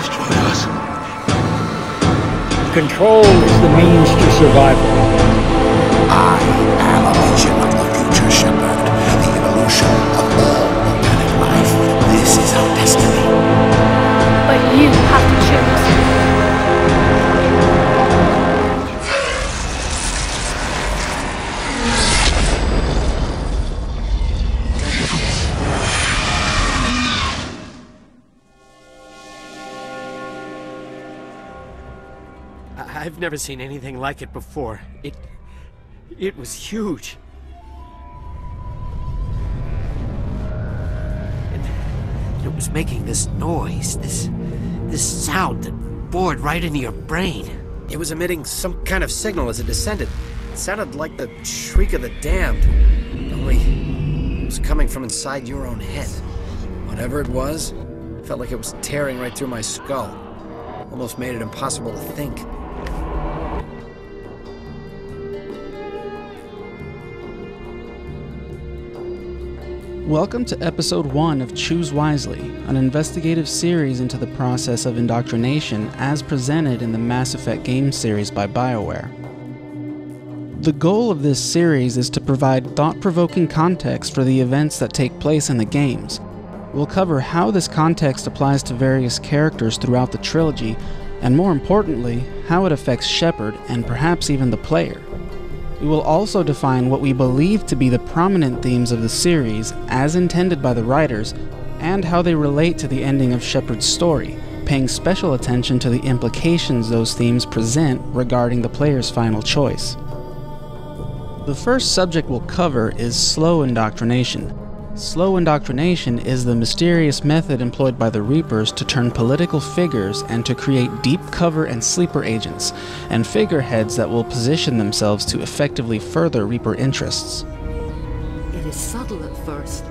destroy us. Control is the means to survival. I am a vision of the future, Shepard. The evolution of all organic life. This is our destiny. But you have to choose. I've never seen anything like it before. It was huge. And it was making this noise, this sound that bored right into your brain. It was emitting some kind of signal as it descended. It sounded like the shriek of the damned. Only it was coming from inside your own head. Whatever it was, it felt like it was tearing right through my skull. Almost made it impossible to think. Welcome to Episode 1 of Choose Wisely, an investigative series into the process of indoctrination as presented in the Mass Effect game series by BioWare. The goal of this series is to provide thought-provoking context for the events that take place in the games. We'll cover how this context applies to various characters throughout the trilogy, and more importantly, how it affects Shepard and perhaps even the player. We will also define what we believe to be the prominent themes of the series as intended by the writers, and how they relate to the ending of Shepard's story, paying special attention to the implications those themes present regarding the player's final choice. The first subject we'll cover is slow indoctrination. Slow indoctrination is the mysterious method employed by the Reapers to turn political figures and to create deep cover and sleeper agents, and figureheads that will position themselves to effectively further Reaper interests. It is subtle at first.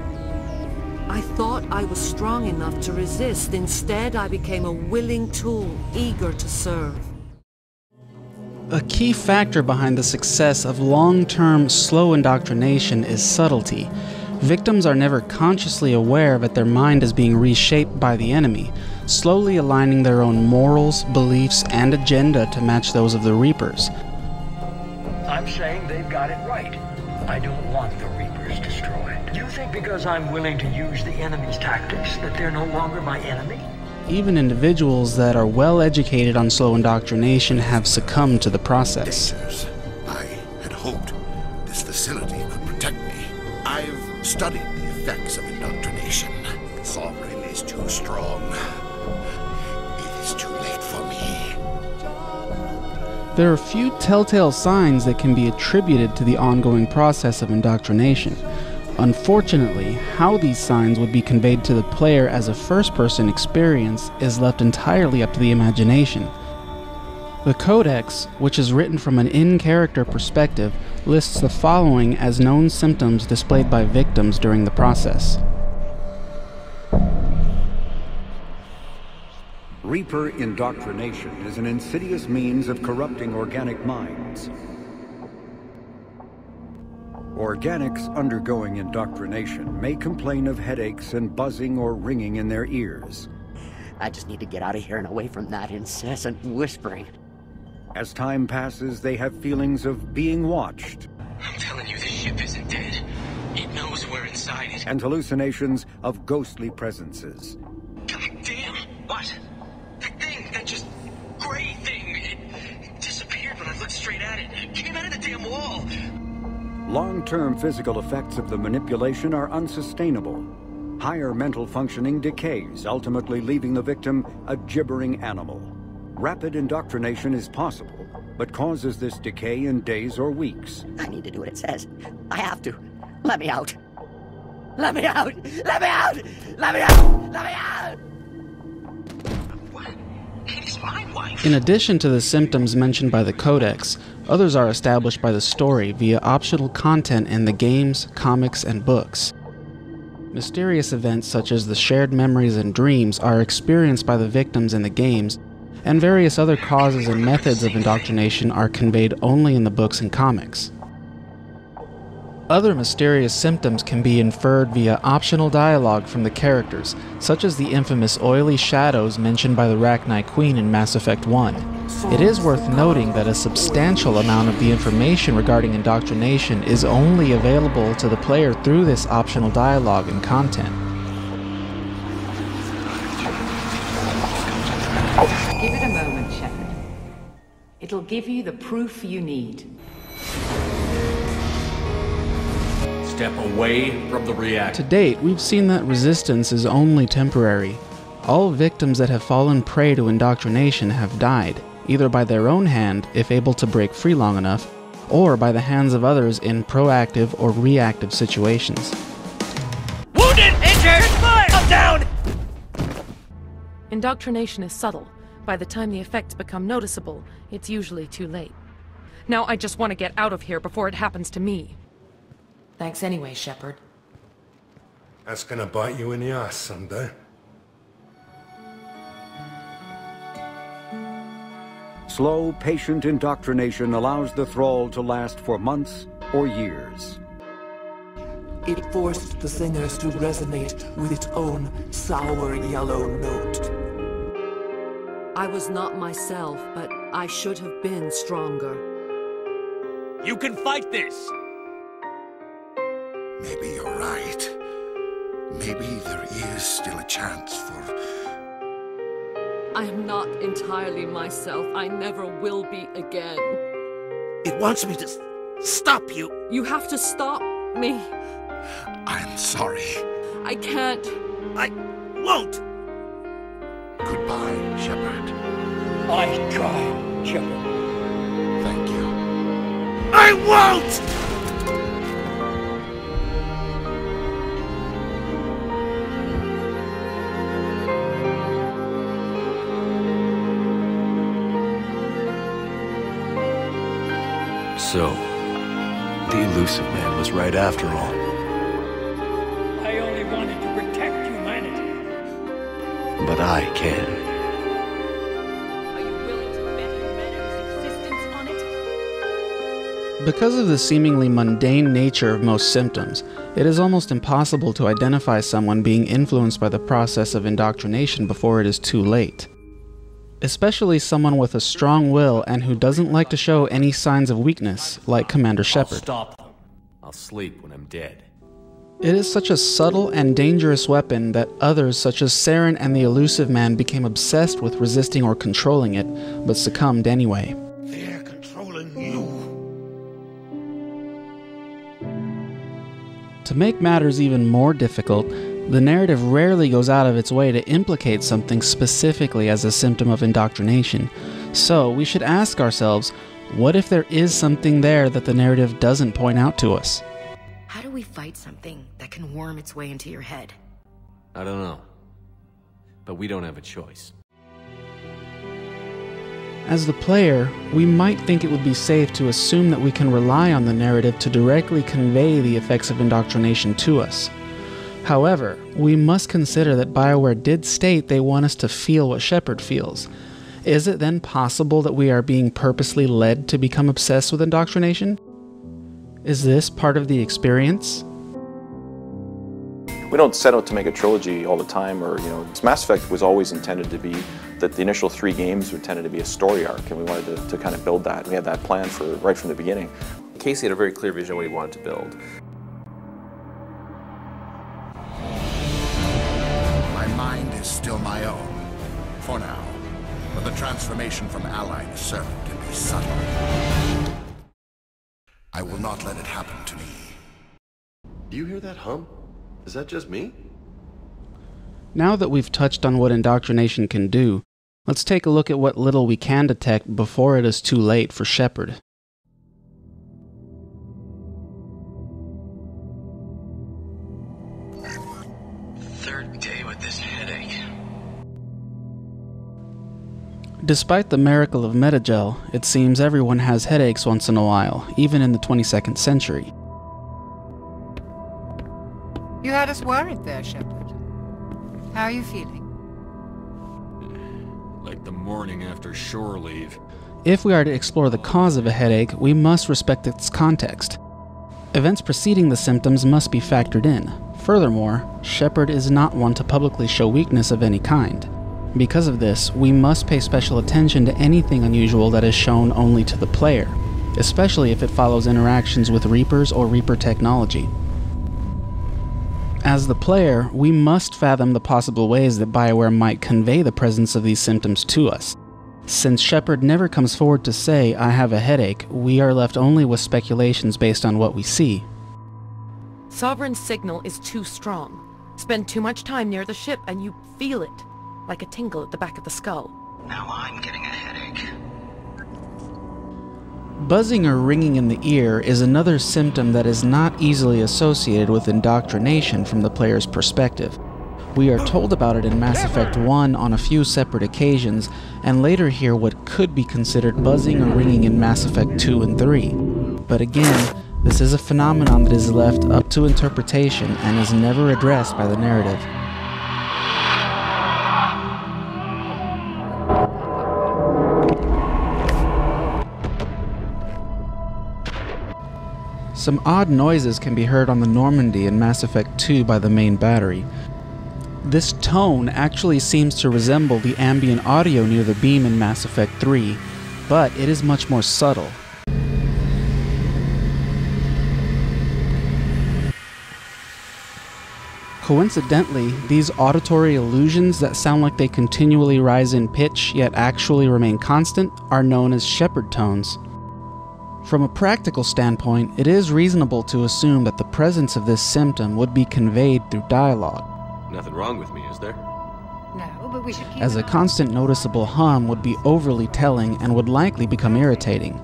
I thought I was strong enough to resist. Instead, I became a willing tool, eager to serve. A key factor behind the success of long-term slow indoctrination is subtlety. Victims are never consciously aware that their mind is being reshaped by the enemy, slowly aligning their own morals, beliefs, and agenda to match those of the Reapers. I'm saying they've got it right. I don't want the Reapers destroyed. You think because I'm willing to use the enemy's tactics that they're no longer my enemy? Even individuals that are well educated on slow indoctrination have succumbed to the process. Dangers. I had hoped this facility could protect me. I've studied the effects of indoctrination. Sovereign is too strong. It is too late for me. There are few telltale signs that can be attributed to the ongoing process of indoctrination. Unfortunately, how these signs would be conveyed to the player as a first-person experience is left entirely up to the imagination. The Codex, which is written from an in-character perspective, lists the following as known symptoms displayed by victims during the process. Reaper indoctrination is an insidious means of corrupting organic minds. Organics undergoing indoctrination may complain of headaches and buzzing or ringing in their ears. I just need to get out of here and away from that incessant whispering. As time passes, they have feelings of being watched. I'm telling you, this ship isn't dead. It knows we're inside it. And hallucinations of ghostly presences. God damn! What? That thing, that just gray thing, it disappeared when I looked straight at it. It came out of the damn wall. Long-term physical effects of the manipulation are unsustainable. Higher mental functioning decays, ultimately leaving the victim a gibbering animal. Rapid indoctrination is possible, but causes this decay in days or weeks. I need to do what it says. I have to. Let me out. Let me out! Let me out! Let me out! Let me out! What? Katie's my wife. In addition to the symptoms mentioned by the Codex, others are established by the story via optional content in the games, comics, and books. Mysterious events such as the shared memories and dreams are experienced by the victims in the games, and various other causes and methods of indoctrination are conveyed only in the books and comics. Other mysterious symptoms can be inferred via optional dialogue from the characters, such as the infamous oily shadows mentioned by the Rachni Queen in Mass Effect 1. It is worth noting that a substantial amount of the information regarding indoctrination is only available to the player through this optional dialogue and content. Give it a moment, Shepard. It'll give you the proof you need. Step away from the reactor. To date, we've seen that resistance is only temporary. All victims that have fallen prey to indoctrination have died, either by their own hand, if able to break free long enough, or by the hands of others in proactive or reactive situations. Wounded! Injured! I'm down! Indoctrination is subtle. By the time the effects become noticeable, it's usually too late. Now I just want to get out of here before it happens to me. Thanks anyway, Shepard. That's gonna bite you in the ass someday. Slow, patient indoctrination allows the thrall to last for months or years. It forced the singers to resonate with its own sour yellow note. I was not myself, but I should have been stronger. You can fight this! Maybe you're right. Maybe there is still a chance for... I am not entirely myself. I never will be again. It wants me to stop you. You have to stop me. I'm sorry. I can't. I won't. Goodbye, Shepard. I tried, Shepard. Thank you. I won't! So, the elusive man was right after all. I only wanted to protect humanity. But I can. Are you willing to bet humanity's existence on it? Because of the seemingly mundane nature of most symptoms, it is almost impossible to identify someone being influenced by the process of indoctrination before it is too late. Especially someone with a strong will and who doesn't like to show any signs of weakness, like Commander Shepard. I'll stop them. I'll sleep when I'm dead. It is such a subtle and dangerous weapon that others such as Saren and the elusive man became obsessed with resisting or controlling it, but succumbed anyway. They're controlling you. To make matters even more difficult, the narrative rarely goes out of its way to implicate something specifically as a symptom of indoctrination. So we should ask ourselves, what if there is something there that the narrative doesn't point out to us? How do we fight something that can worm its way into your head? I don't know. But we don't have a choice. As the player, we might think it would be safe to assume that we can rely on the narrative to directly convey the effects of indoctrination to us. However, we must consider that BioWare did state they want us to feel what Shepard feels. Is it then possible that we are being purposely led to become obsessed with indoctrination? Is this part of the experience? We don't set out to make a trilogy all the time, or, Mass Effect was always intended to be that the initial 3 games were intended to be a story arc, and we wanted to kind of build that. We had that plan right from the beginning. Casey had a very clear vision of what he wanted to build. My mind is still my own, for now. But the transformation from ally to servant can be subtle. I will not let it happen to me. Do you hear that hum? Is that just me? Now that we've touched on what indoctrination can do, let's take a look at what little we can detect before it is too late for Shepard. Third day with this headache. Despite the miracle of Metagel, it seems everyone has headaches once in a while, even in the 22nd century. You had us worried there, Shepard. How are you feeling? Like the morning after shore leave. If we are to explore the cause of a headache, we must respect its context. Events preceding the symptoms must be factored in. Furthermore, Shepard is not one to publicly show weakness of any kind. Because of this, we must pay special attention to anything unusual that is shown only to the player, especially if it follows interactions with Reapers or Reaper technology. As the player, we must fathom the possible ways that BioWare might convey the presence of these symptoms to us. Since Shepard never comes forward to say, "I have a headache," we are left only with speculations based on what we see. Sovereign's signal is too strong. Spend too much time near the ship and you feel it, like a tingle at the back of the skull. Now I'm getting a headache. Buzzing or ringing in the ear is another symptom that is not easily associated with indoctrination from the player's perspective. We are told about it in Mass Effect 1 on a few separate occasions, and later hear what could be considered buzzing or ringing in Mass Effect 2 and 3. But again, this is a phenomenon that is left up to interpretation and is never addressed by the narrative. Some odd noises can be heard on the Normandy in Mass Effect 2 by the main battery. This tone actually seems to resemble the ambient audio near the beam in Mass Effect 3, but it is much more subtle. Coincidentally, these auditory illusions that sound like they continually rise in pitch yet actually remain constant are known as Shepard tones. From a practical standpoint, it is reasonable to assume that the presence of this symptom would be conveyed through dialogue. Nothing wrong with me, is there? No, but we should keep As a constant noticeable hum would be overly telling and would likely become irritating.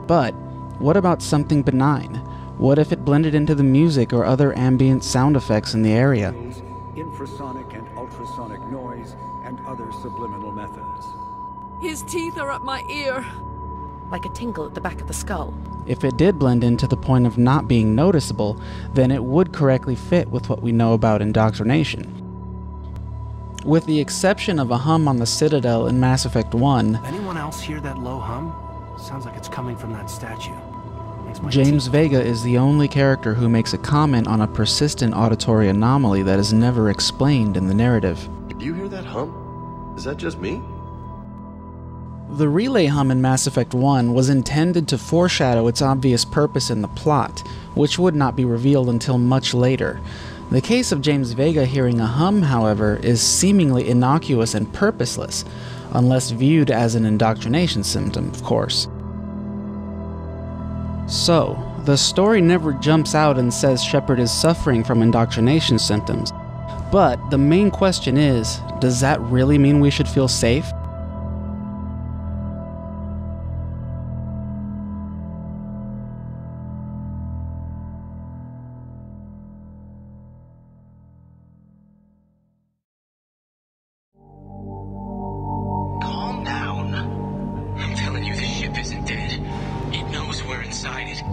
But what about something benign? What if it blended into the music or other ambient sound effects in the area? Infrasonic and ultrasonic noise and other subliminal methods. His teeth are up my ear. Like a tingle at the back of the skull. If it did blend in to the point of not being noticeable, then it would correctly fit with what we know about indoctrination. With the exception of a hum on the Citadel in Mass Effect 1, Anyone else hear that low hum? Sounds like it's coming from that statue. James Vega is the only character who makes a comment on a persistent auditory anomaly that is never explained in the narrative. Do you hear that hum? Is that just me? The relay hum in Mass Effect 1 was intended to foreshadow its obvious purpose in the plot, which would not be revealed until much later. The case of James Vega hearing a hum, however, is seemingly innocuous and purposeless, unless viewed as an indoctrination symptom, of course. So, the story never jumps out and says Shepard is suffering from indoctrination symptoms. But the main question is, does that really mean we should feel safe? Calm down. I'm telling you, this ship isn't dead. It knows we're inside it.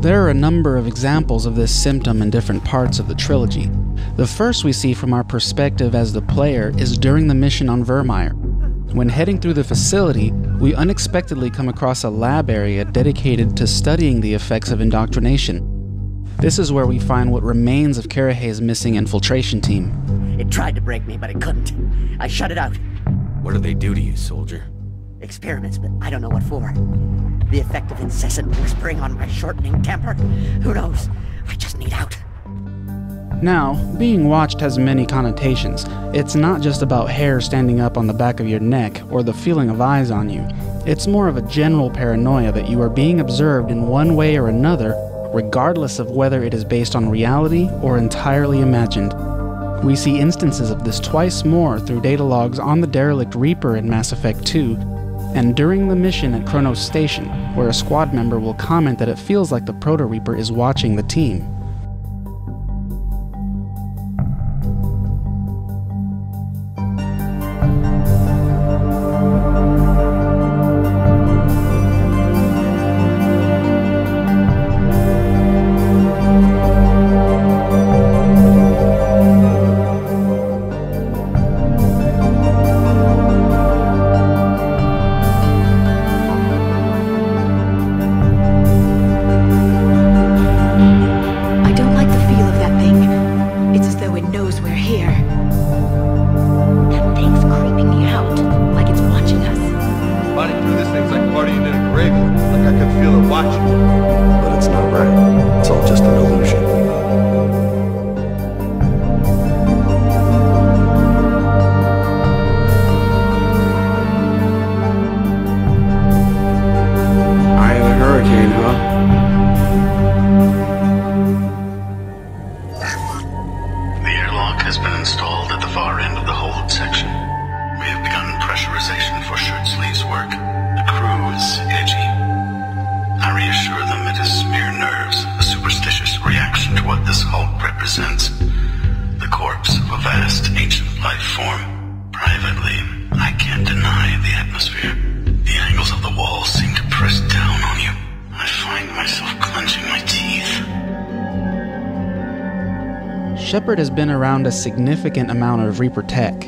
There are a number of examples of this symptom in different parts of the trilogy. The first we see from our perspective as the player is during the mission on Vermeer. When heading through the facility, we unexpectedly come across a lab area dedicated to studying the effects of indoctrination. This is where we find what remains of Karahay's missing infiltration team. It tried to break me, but it couldn't. I shut it out. What do they do to you, soldier? Experiments, but I don't know what for. The effect of incessant whispering on my shortening temper? Who knows? I just need out. Now, being watched has many connotations. It's not just about hair standing up on the back of your neck or the feeling of eyes on you. It's more of a general paranoia that you are being observed in one way or another, regardless of whether it is based on reality or entirely imagined. We see instances of this twice more through data logs on the derelict Reaper in Mass Effect 2, and during the mission at Kronos Station, where a squad member will comment that it feels like the Proto-Reaper is watching the team. Shepard has been around a significant amount of Reaper tech,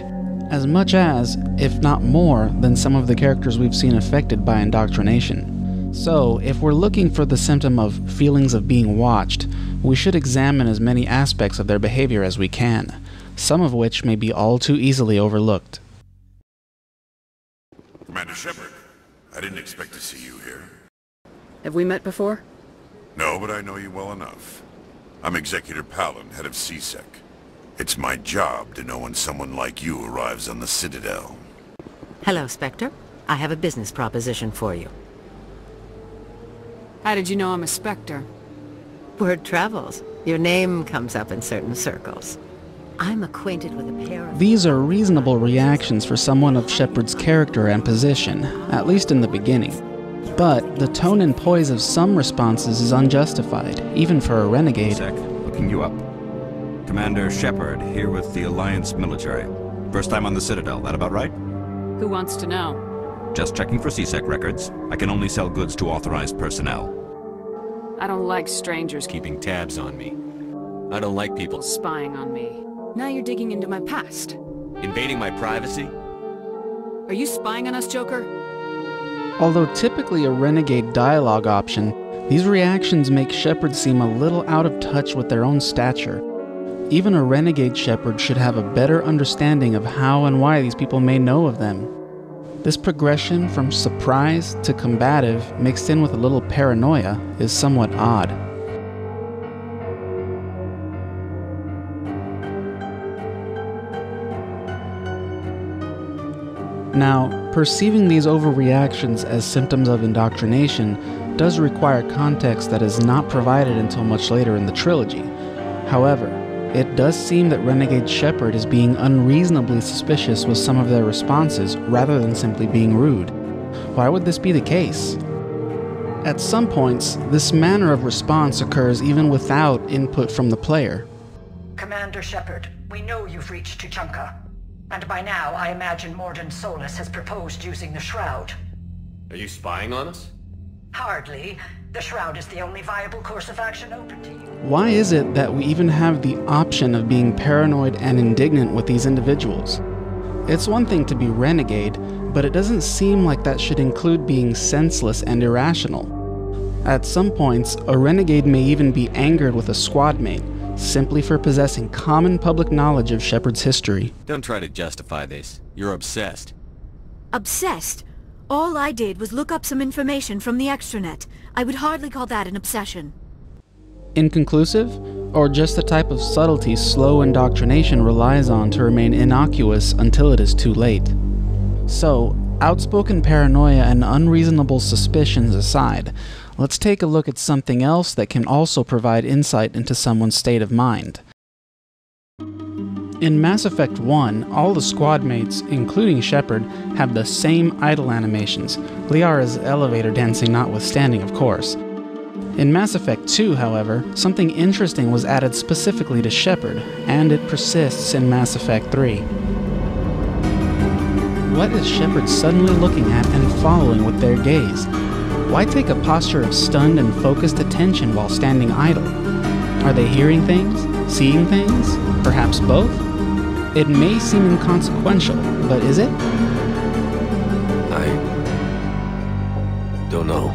as much as, if not more, than some of the characters we've seen affected by indoctrination. So, if we're looking for the symptom of feelings of being watched, we should examine as many aspects of their behavior as we can, some of which may be all too easily overlooked. Commander Shepard, I didn't expect to see you here. Have we met before? No, but I know you well enough. I'm Executor Palin, head of CSEC. It's my job to know when someone like you arrives on the Citadel. Hello, Spectre. I have a business proposition for you. How did you know I'm a Spectre? Word travels. Your name comes up in certain circles. I'm acquainted with a pair of... These are reasonable reactions for someone of Shepard's character and position, at least in the beginning. But the tone and poise of some responses is unjustified, even for a renegade. Looking you up. Commander Shepard, here with the Alliance military. First time on the Citadel, that about right? Who wants to know? Just checking for CSEC records. I can only sell goods to authorized personnel. I don't like strangers Keeping tabs on me. I don't like people spying on me. Now you're digging into my past. invading my privacy. Are you spying on us, Joker? Although typically a renegade dialogue option, these reactions make Shepard seem a little out of touch with their own stature. Even a renegade Shepard should have a better understanding of how and why these people may know of them. This progression from surprise to combative, mixed in with a little paranoia, is somewhat odd. Now, perceiving these overreactions as symptoms of indoctrination does require context that is not provided until much later in the trilogy. However, it does seem that Renegade Shepard is being unreasonably suspicious with some of their responses rather than simply being rude. Why would this be the case? At some points, this manner of response occurs even without input from the player. Commander Shepard, we know you've reached Tuchanka. And by now, I imagine Morden Solus has proposed using the Shroud. Are you spying on us? Hardly. The Shroud is the only viable course of action open to you. Why is it that we even have the option of being paranoid and indignant with these individuals? It's one thing to be renegade, but it doesn't seem like that should include being senseless and irrational. At some points, a renegade may even be angered with a squad mate, simply for possessing common public knowledge of Shepard's history. Don't try to justify this. You're obsessed. Obsessed? All I did was look up some information from the extranet. I would hardly call that an obsession. Inconclusive? Or just the type of subtlety slow indoctrination relies on to remain innocuous until it is too late? So, outspoken paranoia and unreasonable suspicions aside, let's take a look at something else that can also provide insight into someone's state of mind. In Mass Effect 1, all the squad mates, including Shepard, have the same idle animations, Liara's elevator dancing notwithstanding, of course. In Mass Effect 2, however, something interesting was added specifically to Shepard, and it persists in Mass Effect 3. What is Shepard suddenly looking at and following with their gaze? Why take a posture of stunned and focused attention while standing idle? Are they hearing things? Seeing things? Perhaps both? It may seem inconsequential, but is it? I don't know.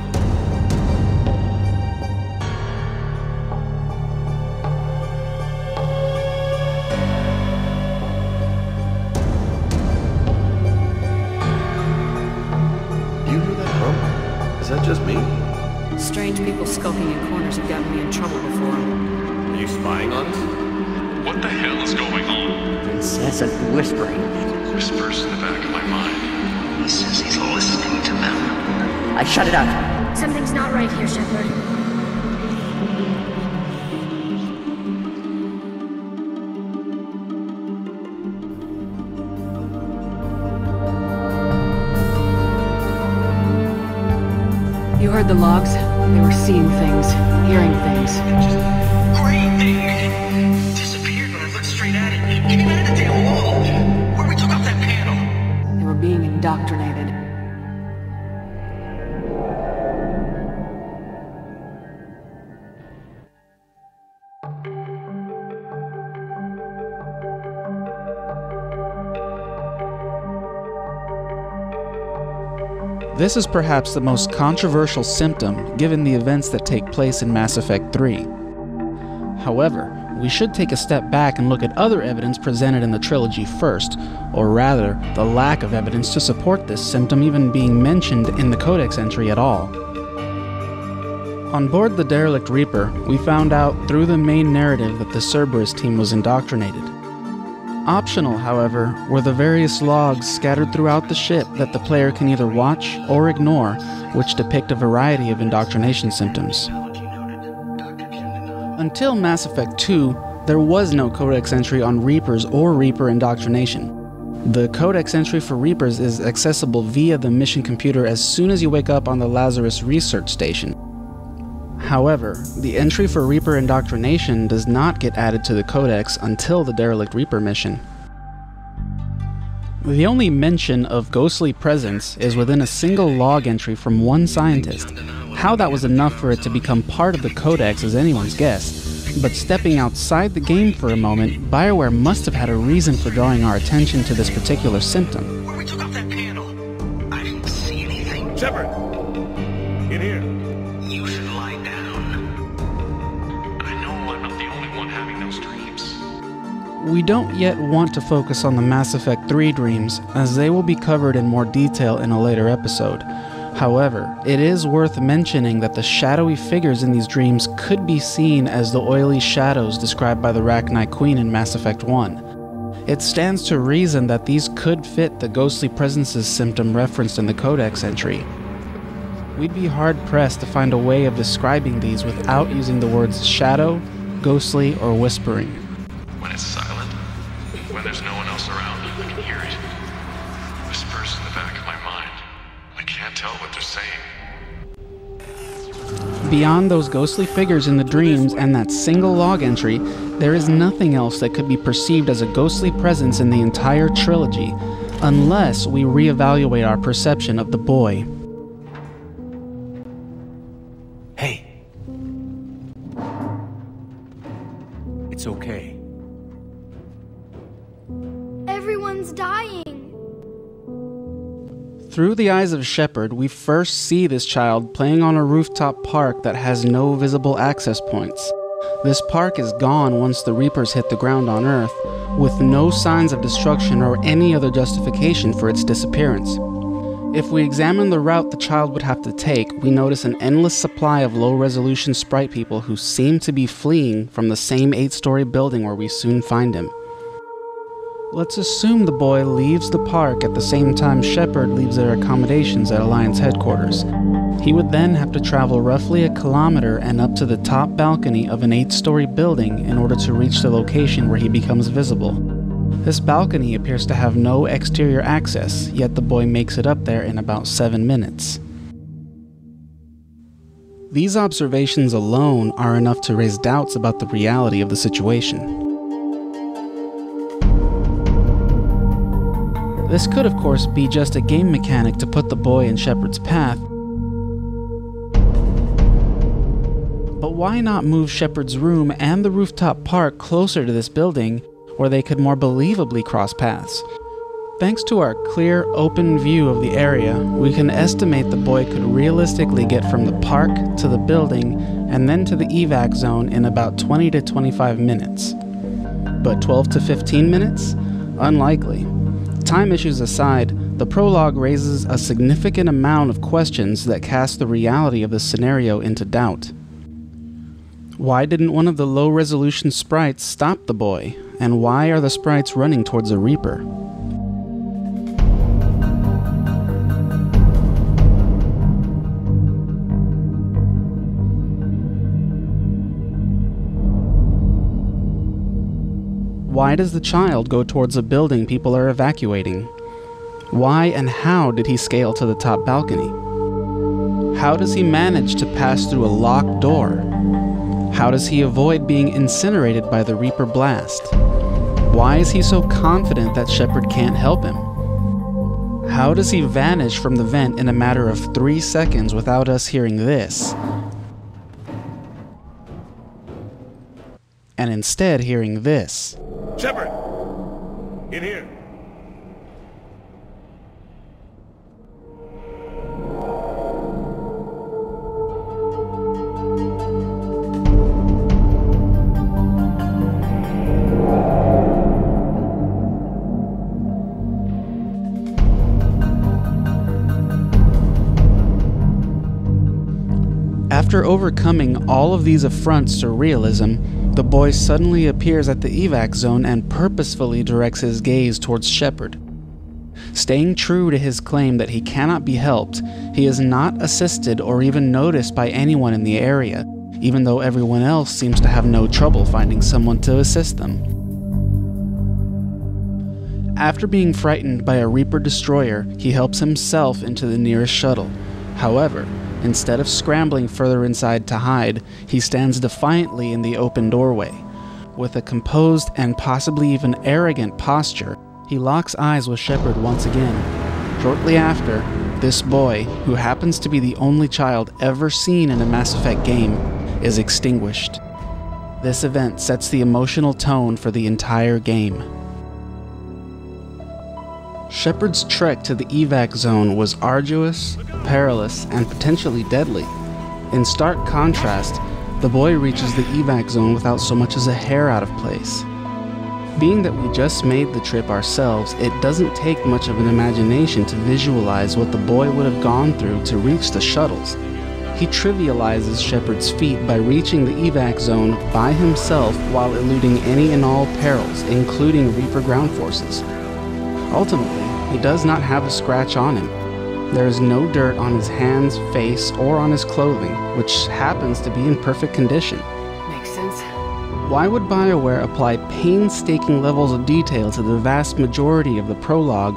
You hear that hum? Is that just me? Strange people skulking in corners have gotten me in trouble before. Are you spying on us? What the hell is going on? Incessant whispering. Whispers in the back of my mind. He says he's listening to them. I shut it out. Something's not right here, Shepard. You heard the logs? They were seeing things, hearing things. Great thing! It disappeared when I looked straight at it. It came out of the damn wall. Where we took off that panel. They were being indoctrinated. This is perhaps the most controversial symptom given the events that take place in Mass Effect 3. However, we should take a step back and look at other evidence presented in the trilogy first, or rather, the lack of evidence to support this symptom even being mentioned in the Codex entry at all. On board the derelict Reaper, we found out through the main narrative that the Cerberus team was indoctrinated. Optional, however, were the various logs scattered throughout the ship that the player can either watch or ignore, which depict a variety of indoctrination symptoms. Until Mass Effect 2, there was no Codex entry on Reapers or Reaper indoctrination. The Codex entry for Reapers is accessible via the mission computer as soon as you wake up on the Lazarus Research Station. However, the entry for Reaper indoctrination does not get added to the Codex until the derelict Reaper mission. The only mention of ghostly presence is within a single log entry from one scientist. How that was enough for it to become part of the Codex is anyone's guess, but stepping outside the game for a moment, BioWare must have had a reason for drawing our attention to this particular symptom. When we took off that panel, I didn't see anything. Shepard! In here. You should lie down. I know I'm not the only one having those dreams. We don't yet want to focus on the Mass Effect 3 dreams, as they will be covered in more detail in a later episode. However, it is worth mentioning that the shadowy figures in these dreams could be seen as the oily shadows described by the Rachni Queen in Mass Effect 1. It stands to reason that these could fit the ghostly presences symptom referenced in the Codex entry. We'd be hard-pressed to find a way of describing these without using the words shadow, ghostly, or whispering. When it's silent, when there's no one else around, I can hear it. Whispers in the back of my mind. I can't tell what they're saying. Beyond those ghostly figures in the dreams and that single log entry, there is nothing else that could be perceived as a ghostly presence in the entire trilogy, unless we reevaluate our perception of the boy. Hey. It's okay. Everyone's dying. Through the eyes of Shepard, we first see this child playing on a rooftop park that has no visible access points. This park is gone once the Reapers hit the ground on Earth, with no signs of destruction or any other justification for its disappearance. If we examine the route the child would have to take, we notice an endless supply of low-resolution sprite people who seem to be fleeing from the same 8-story building where we soon find him. Let's assume the boy leaves the park at the same time Shepard leaves their accommodations at Alliance headquarters. He would then have to travel roughly a kilometer and up to the top balcony of an 8-story building in order to reach the location where he becomes visible. This balcony appears to have no exterior access, yet the boy makes it up there in about 7 minutes. These observations alone are enough to raise doubts about the reality of the situation. This could, of course, be just a game mechanic to put the boy in Shepard's path. But why not move Shepard's room and the rooftop park closer to this building, where they could more believably cross paths? Thanks to our clear, open view of the area, we can estimate the boy could realistically get from the park to the building and then to the evac zone in about 20 to 25 minutes. But 12 to 15 minutes? Unlikely. Time issues aside, the prologue raises a significant amount of questions that cast the reality of the scenario into doubt. Why didn't one of the low-resolution sprites stop the boy? And why are the sprites running towards a Reaper? Why does the child go towards a building people are evacuating? Why and how did he scale to the top balcony? How does he manage to pass through a locked door? How does he avoid being incinerated by the Reaper blast? Why is he so confident that Shepard can't help him? How does he vanish from the vent in a matter of 3 seconds without us hearing this? And instead hearing this. Shepard! In here. After overcoming all of these affronts to realism, the boy suddenly appears at the evac zone and purposefully directs his gaze towards Shepard. Staying true to his claim that he cannot be helped, he is not assisted or even noticed by anyone in the area, even though everyone else seems to have no trouble finding someone to assist them. After being frightened by a Reaper destroyer, he helps himself into the nearest shuttle. However, instead of scrambling further inside to hide, he stands defiantly in the open doorway. With a composed and possibly even arrogant posture, he locks eyes with Shepard once again. Shortly after, this boy, who happens to be the only child ever seen in a Mass Effect game, is extinguished. This event sets the emotional tone for the entire game. Shepard's trek to the evac zone was arduous, perilous, and potentially deadly. In stark contrast, the boy reaches the evac zone without so much as a hair out of place. Being that we just made the trip ourselves, it doesn't take much of an imagination to visualize what the boy would have gone through to reach the shuttles. He trivializes Shepard's feat by reaching the evac zone by himself while eluding any and all perils, including Reaper ground forces. Ultimately, he does not have a scratch on him. There is no dirt on his hands, face, or on his clothing, which happens to be in perfect condition. Makes sense. Why would BioWare apply painstaking levels of detail to the vast majority of the prologue,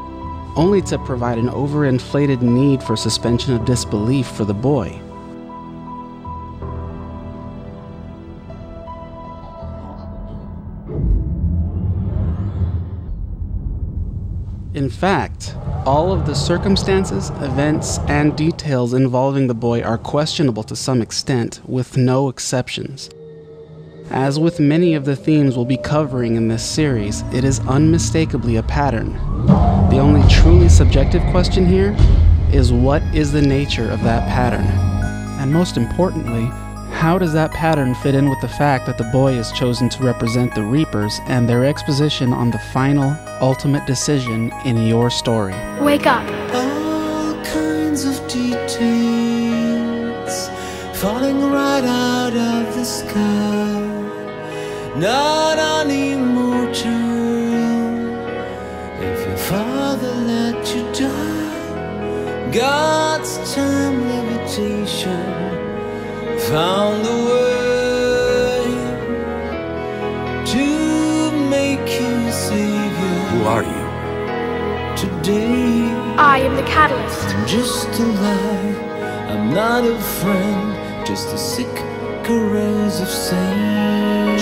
only to provide an overinflated need for suspension of disbelief for the boy? In fact, all of the circumstances, events, and details involving the boy are questionable to some extent, with no exceptions. As with many of the themes we'll be covering in this series, it is unmistakably a pattern. The only truly subjective question here is, what is the nature of that pattern? And most importantly, how does that pattern fit in with the fact that the boy is chosen to represent the Reapers and their exposition on the final, ultimate decision in your story? Wake up. All kinds of details falling right out of the sky. Not an immortal. If your father let you die, God's time limitation found a way to make you a savior. Who are you? Today I am the catalyst. I'm just a lie. I'm not a friend, just a sick, corrosive saint.